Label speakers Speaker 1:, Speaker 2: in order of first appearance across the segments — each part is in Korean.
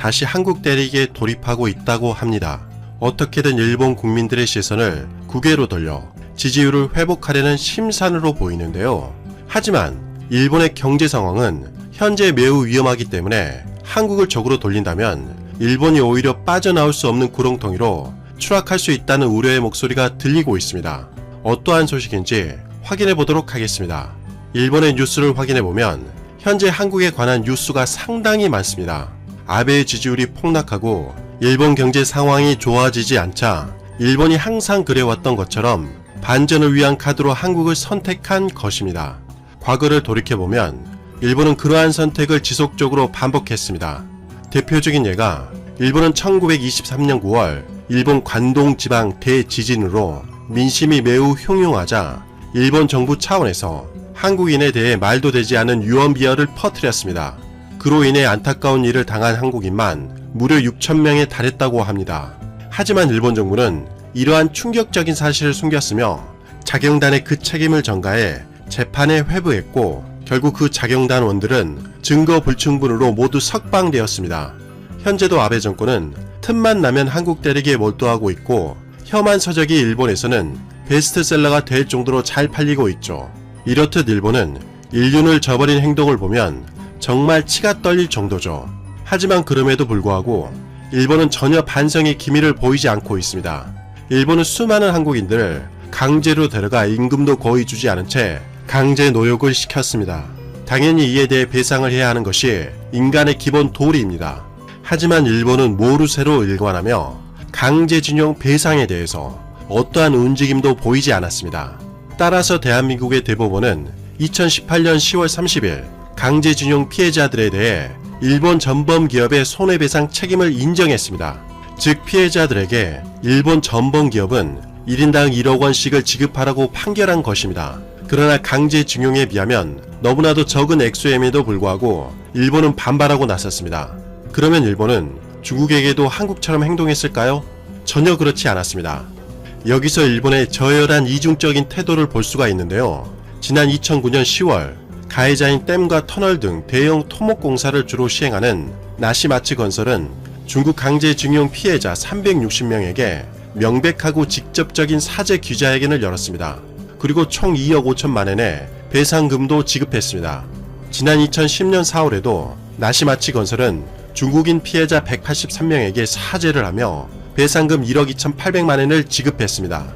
Speaker 1: 다시 한국 때리기에 돌입하고 있다고 합니다. 어떻게든 일본 국민들의 시선을 국외로 돌려 지지율을 회복하려는 심산으로 보이는데요. 하지만 일본의 경제 상황은 현재 매우 위험하기 때문에 한국을 적으로 돌린다면 일본이 오히려 빠져나올 수 없는 구렁텅이로 추락할 수 있다는 우려의 목소리가 들리고 있습니다. 어떠한 소식인지 확인해 보도록 하겠습니다. 일본의 뉴스를 확인해 보면 현재 한국에 관한 뉴스가 상당히 많습니다. 아베의 지지율이 폭락하고 일본 경제 상황이 좋아지지 않자 일본이 항상 그래왔던 것처럼 반전을 위한 카드로 한국을 선택한 것입니다. 과거를 돌이켜보면 일본은 그러한 선택을 지속적으로 반복했습니다. 대표적인 예가 일본은 1923년 9월 일본 관동 지방 대지진으로 민심이 매우 흉흉하자 일본 정부 차원에서 한국인에 대해 말도 되지 않은 유언비어를 퍼뜨렸습니다. 그로 인해 안타까운 일을 당한 한국인만 무려 6,000명에 달했다고 합니다. 하지만 일본 정부는 이러한 충격적인 사실을 숨겼으며 자경단의 그 책임을 전가해 재판에 회부했고 결국 그 자경단원들은 증거 불충분으로 모두 석방되었습니다. 현재도 아베 정권은 틈만 나면 한국 때리기에 몰두하고 있고 혐한 서적이 일본에서는 베스트셀러가 될 정도로 잘 팔리고 있죠. 이렇듯 일본은 인륜을 저버린 행동을 보면 정말 치가 떨릴 정도죠. 하지만 그럼에도 불구하고 일본은 전혀 반성의 기미를 보이지 않고 있습니다. 일본은 수많은 한국인들을 강제로 데려가 임금도 거의 주지 않은 채 강제 노역을 시켰습니다. 당연히 이에 대해 배상을 해야 하는 것이 인간의 기본 도리입니다. 하지만 일본은 모르쇠로 일관하며 강제징용 배상에 대해서 어떠한 움직임도 보이지 않았습니다. 따라서 대한민국의 대법원은 2018년 10월 30일 강제징용 피해자들에 대해 일본 전범기업의 손해배상 책임을 인정했습니다. 즉 피해자들에게 일본 전범기업은 1인당 1억 원씩을 지급하라고 판결한 것입니다. 그러나 강제징용에 비하면 너무나도 적은 액수임에도 불구하고 일본은 반발하고 나섰습니다. 그러면 일본은 중국에게도 한국처럼 행동했을까요? 전혀 그렇지 않았습니다. 여기서 일본의 저열한 이중적인 태도를 볼 수가 있는데요. 지난 2009년 10월 가해자인 댐과 터널 등 대형 토목공사를 주로 시행하는 나시마츠 건설은 중국 강제징용 피해자 360명에게 명백하고 직접적인 사죄 기자회견을 열었습니다. 그리고 총 2억 5천만 엔의 배상금도 지급했습니다. 지난 2010년 4월에도 나시마츠 건설은 중국인 피해자 183명에게 사죄를 하며 배상금 1억 2,800만 엔을 지급했습니다.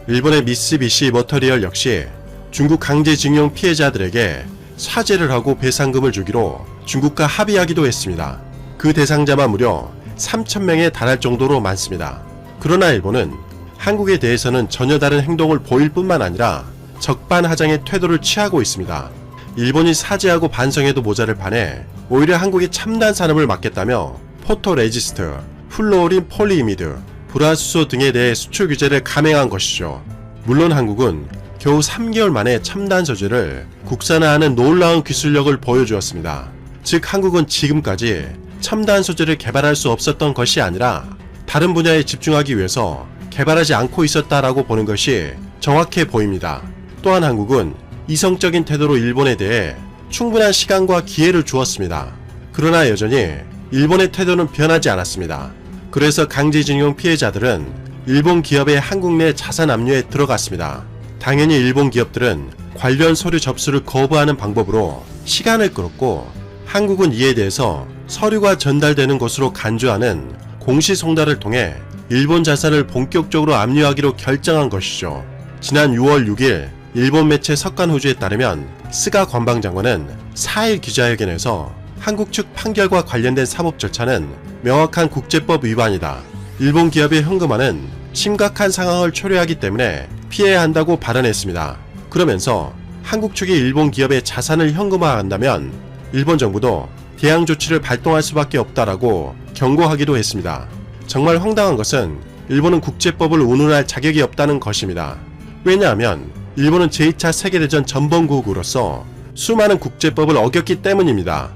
Speaker 1: 일본의 미쓰비시 머터리얼 역시 중국 강제징용 피해자들에게 사죄를 하고 배상금을 주기로 중국과 합의하기도 했습니다. 그 대상자만 무려 3,000명에 달할 정도로 많습니다. 그러나 일본은 한국에 대해서는 전혀 다른 행동을 보일 뿐만 아니라 적반하장의 태도를 취하고 있습니다. 일본이 사죄하고 반성해도 모자를 판에 오히려 한국이 첨단 산업을 막겠다며 포토레지스트, 플루오린 폴리이미드, 불화수소 등에 대해 수출 규제를 감행한 것이죠. 물론 한국은 겨우 3개월 만에 첨단 소재를 국산화하는 놀라운 기술력을 보여주었습니다. 즉 한국은 지금까지 첨단 소재를 개발할 수 없었던 것이 아니라 다른 분야에 집중하기 위해서 개발하지 않고 있었다라고 보는 것이 정확해 보입니다. 또한 한국은 이성적인 태도로 일본에 대해 충분한 시간과 기회를 주었습니다. 그러나 여전히 일본의 태도는 변하지 않았습니다. 그래서 강제징용 피해자들은 일본 기업의 한국 내 자산 압류에 들어갔습니다. 당연히 일본 기업들은 관련 서류 접수를 거부하는 방법으로 시간을 끌었고 한국은 이에 대해서 서류가 전달되는 것으로 간주하는 공시송달을 통해 일본 자산을 본격적으로 압류하기로 결정한 것이죠. 지난 6월 6일 일본 매체 석간호주에 따르면 스가 관방장관은 4일 기자회견에서 한국 측 판결과 관련된 사법 절차는 명확한 국제법 위반이다. 일본 기업의 현금화는 심각한 상황을 초래하기 때문에 피해야 한다고 발언했습니다. 그러면서 한국 측이 일본 기업의 자산을 현금화한다면 일본 정부도 대항 조치를 발동할 수밖에 없다라고 경고하기도 했습니다. 정말 황당한 것은 일본은 국제법을 운운할 자격이 없다는 것입니다. 왜냐하면 일본은 제2차 세계대전 전범국으로서 수많은 국제법을 어겼기 때문입니다.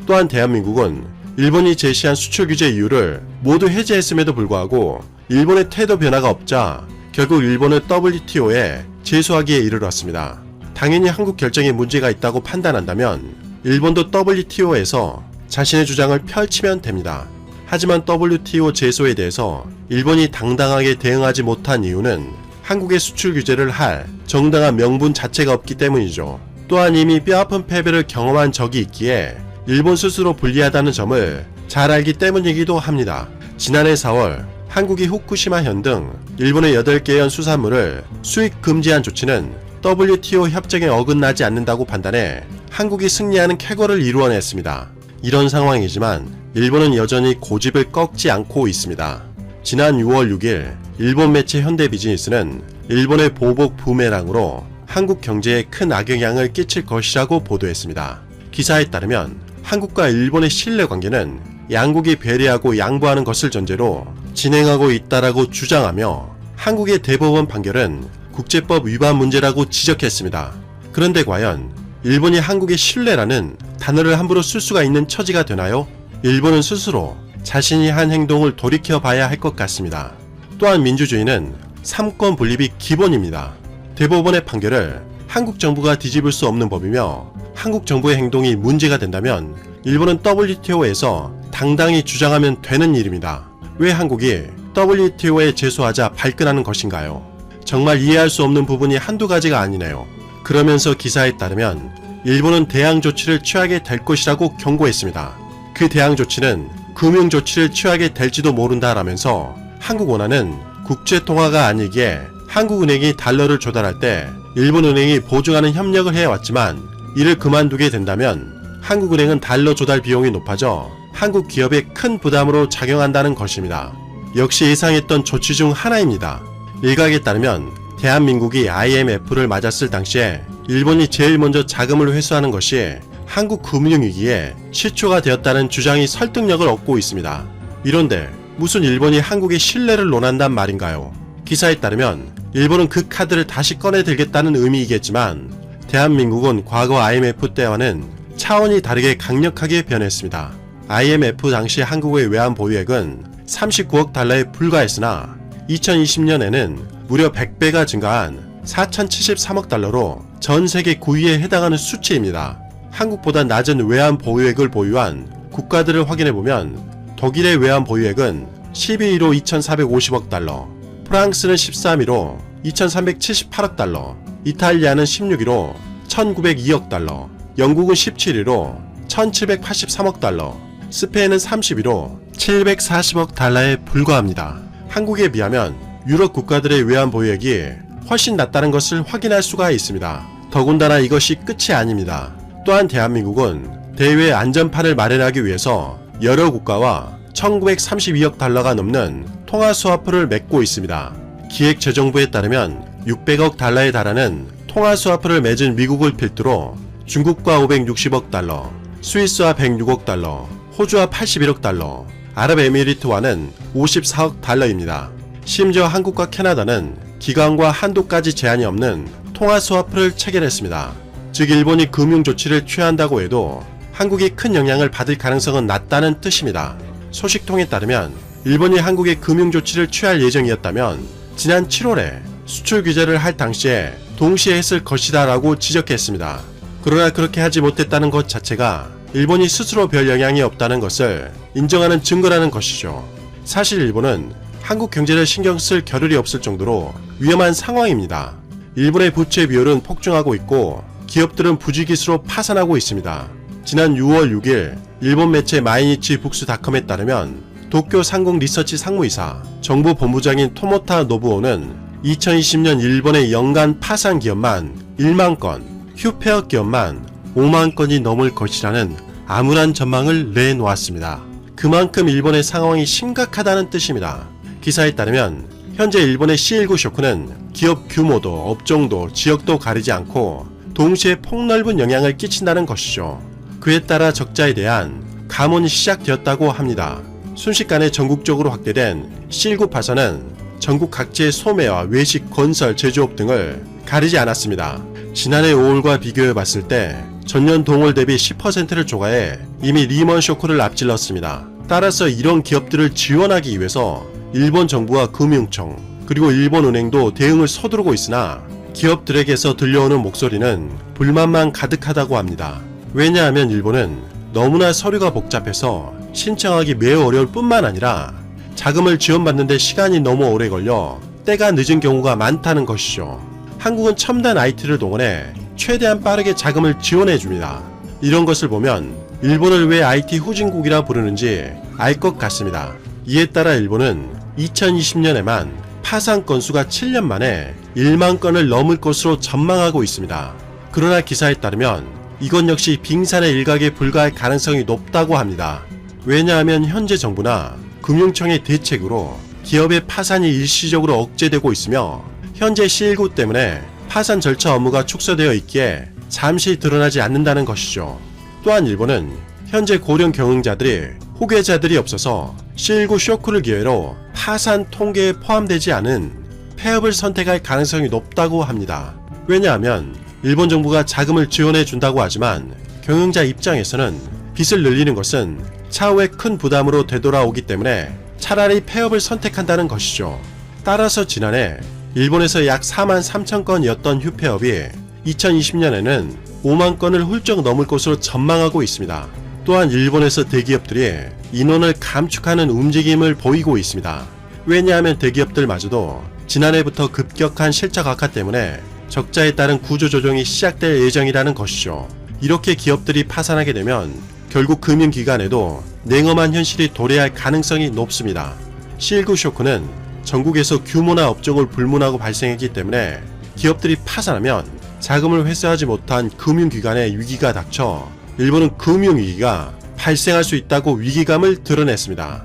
Speaker 1: 또한 대한민국은 일본이 제시한 수출 규제 이유를 모두 해제했음에도 불구하고 일본의 태도 변화가 없자 결국 일본을 WTO에 제소하기에 이르렀습니다. 당연히 한국 결정에 문제가 있다고 판단한다면 일본도 WTO에서 자신의 주장을 펼치면 됩니다. 하지만 WTO 제소에 대해서 일본이 당당하게 대응하지 못한 이유는 한국의 수출 규제를 할 정당한 명분 자체가 없기 때문이죠. 또한 이미 뼈아픈 패배를 경험한 적이 있기에 일본 스스로 불리하다는 점을 잘 알기 때문이기도 합니다. 지난해 4월 한국이 후쿠시마현 등 일본의 8개의 수산물을 수입 금지한 조치는 WTO 협정에 어긋나지 않는다고 판단해 한국이 승리하는 쾌거를 이루어냈습니다. 이런 상황이지만 일본은 여전히 고집을 꺾지 않고 있습니다. 지난 6월 6일 일본 매체 현대비즈니스는 일본의 보복 부메랑으로 한국 경제에 큰 악영향을 끼칠 것이라고 보도했습니다. 기사에 따르면 한국과 일본의 신뢰 관계는 양국이 배려하고 양보하는 것을 전제로 진행하고 있다라고 주장하며 한국의 대법원 판결은 국제법 위반 문제라고 지적했습니다. 그런데 과연 일본이 한국의 신뢰라는 단어를 함부로 쓸 수가 있는 처지가 되나요? 일본은 스스로 자신이 한 행동을 돌이켜봐야 할 것 같습니다. 또한 민주주의는 삼권 분립이 기본입니다. 대법원의 판결을 한국 정부가 뒤집을 수 없는 법이며 한국 정부의 행동이 문제가 된다면 일본은 WTO에서 당당히 주장하면 되는 일입니다. 왜 한국이 WTO에 제소하자 발끈하는 것인가요? 정말 이해할 수 없는 부분이 한두 가지가 아니네요. 그러면서 기사에 따르면 일본은 대항 조치를 취하게 될 것이라고 경고했습니다. 그 대항 조치는 금융 조치를 취하게 될지도 모른다라면서 한국 원화는 국제통화가 아니기에 한국은행이 달러를 조달할 때 일본은행이 보증하는 협력을 해왔지만 이를 그만두게 된다면 한국은행은 달러 조달 비용이 높아져 한국 기업에 큰 부담으로 작용한다는 것입니다. 역시 예상했던 조치 중 하나입니다. 일각에 따르면 대한민국이 IMF를 맞았을 당시에 일본이 제일 먼저 자금을 회수하는 것이 한국 금융위기에 시초가 되었다는 주장이 설득력을 얻고 있습니다. 이런데 무슨 일본이 한국의 신뢰를 논한단 말인가요? 기사에 따르면 일본은 그 카드를 다시 꺼내 들겠다는 의미이겠지만 대한민국은 과거 IMF 때와는 차원이 다르게 강력하게 변했습니다. IMF 당시 한국의 외환 보유액은 39억 달러에 불과했으나 2020년에는 무려 100배가 증가한 4,073억 달러로 전 세계 9위에 해당하는 수치입니다. 한국보다 낮은 외환 보유액을 보유한 국가들을 확인해보면 독일의 외환 보유액은 12위로 2,450억 달러, 프랑스는 13위로 2,378억 달러, 이탈리아는 16위로 1,902억 달러, 영국은 17위로 1,783억 달러, 스페인은 30위로 740억 달러에 불과합니다. 한국에 비하면 유럽 국가들의 외환 보유액이 훨씬 낮다는 것을 확인할 수가 있습니다. 더군다나 이것이 끝이 아닙니다. 또한 대한민국은 대외 안전판을 마련하기 위해서 여러 국가와 1932억 달러가 넘는 통화스와프를 맺고 있습니다. 기획재정부에 따르면 600억 달러에 달하는 통화스와프를 맺은 미국을 필두로 중국과 560억 달러, 스위스와 106억 달러, 호주와 81억 달러, 아랍에미리트와는 54억 달러입니다. 심지어 한국과 캐나다는 기간과 한도까지 제한이 없는 통화스와프를 체결했습니다. 즉 일본이 금융조치를 취한다고 해도 한국이 큰 영향을 받을 가능성은 낮다는 뜻입니다. 소식통에 따르면 일본이 한국에 금융조치를 취할 예정이었다면 지난 7월에 수출 규제를 할 당시에 동시에 했을 것이다 라고 지적했습니다. 그러나 그렇게 하지 못했다는 것 자체가 일본이 스스로 별 영향이 없다는 것을 인정하는 증거라는 것이죠. 사실 일본은 한국 경제를 신경 쓸 겨를이 없을 정도로 위험한 상황입니다. 일본의 부채 비율은 폭증하고 있고 기업들은 부지기수로 파산하고 있습니다. 지난 6월 6일 일본 매체 마이니치 북스닷컴에 따르면 도쿄 상공 리서치 상무이사 정부 본부장인 토모타 노부오는 2020년 일본의 연간 파산 기업만 1만 건, 휴폐업 기업만 5만 건이 넘을 것이라는 암울한 전망을 내놓았습니다. 그만큼 일본의 상황이 심각하다는 뜻입니다. 기사에 따르면 현재 일본의 C19 쇼크는 기업 규모도 업종도 지역도 가리지 않고 동시에 폭넓은 영향을 끼친다는 것이죠. 그에 따라 적자에 대한 감원이 시작되었다고 합니다. 순식간에 전국적으로 확대된 C19 파산은 전국 각지의 소매와 외식, 건설, 제조업 등을 가리지 않았습니다. 지난해 5월과 비교해 봤을 때 전년 동월 대비 10%를 초과해 이미 리먼 쇼크를 앞질렀습니다. 따라서 이런 기업들을 지원하기 위해서 일본 정부와 금융청 그리고 일본은행도 대응을 서두르고 있으나 기업들에게서 들려오는 목소리는 불만만 가득하다고 합니다. 왜냐하면 일본은 너무나 서류가 복잡해서 신청하기 매우 어려울 뿐만 아니라 자금을 지원받는데 시간이 너무 오래 걸려 때가 늦은 경우가 많다는 것이죠. 한국은 첨단 IT를 동원해 최대한 빠르게 자금을 지원해줍니다. 이런 것을 보면 일본을 왜 IT 후진국이라 부르는지 알 것 같습니다. 이에 따라 일본은 2020년에만 파산 건수가 7년 만에 1만 건을 넘을 것으로 전망하고 있습니다. 그러나 기사에 따르면 이건 역시 빙산의 일각에 불과할 가능성이 높다고 합니다. 왜냐하면 현재 정부나 금융청의 대책으로 기업의 파산이 일시적으로 억제되고 있으며 현재 C19 때문에 파산 절차 업무가 축소되어 있기에 잠시 드러나지 않는다는 것이죠. 또한 일본은 현재 고령 경영자들이 후계자들이 없어서 C19 쇼크를 기회로 파산 통계에 포함되지 않은 폐업을 선택할 가능성이 높다고 합니다. 왜냐하면 일본 정부가 자금을 지원해 준다고 하지만 경영자 입장에서는 빚을 늘리는 것은 차후에 큰 부담으로 되돌아오기 때문에 차라리 폐업을 선택한다는 것이죠. 따라서 지난해 일본에서 약 4만 3천 건이었던 휴폐업이 2020년에는 5만 건을 훌쩍 넘을 것으로 전망하고 있습니다. 또한 일본에서 대기업들이 인원을 감축하는 움직임을 보이고 있습니다. 왜냐하면 대기업들마저도 지난해부터 급격한 실적 악화 때문에 적자에 따른 구조조정이 시작될 예정이라는 것이죠. 이렇게 기업들이 파산하게 되면 결국 금융기관에도 냉엄한 현실이 도래할 가능성이 높습니다. C19 쇼크는 전국에서 규모나 업종을 불문하고 발생했기 때문에 기업들이 파산하면 자금을 회수하지 못한 금융기관의 위기가 닥쳐 일본은 금융위기가 발생할 수 있다고 위기감을 드러냈습니다.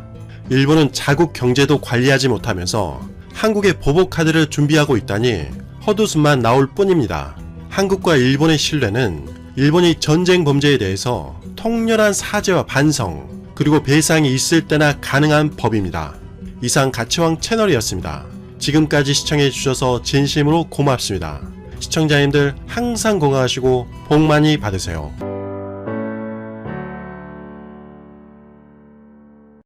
Speaker 1: 일본은 자국 경제도 관리하지 못하면서 한국의 보복카드를 준비하고 있다니 헛웃음만 나올 뿐입니다. 한국과 일본의 신뢰는 일본이 전쟁 범죄에 대해서 통렬한 사죄와 반성 그리고 배상이 있을 때나 가능한 법입니다. 이상 가치왕 채널이었습니다. 지금까지 시청해주셔서 진심으로 고맙습니다. 시청자님들 항상 건강하시고 복 많이 받으세요.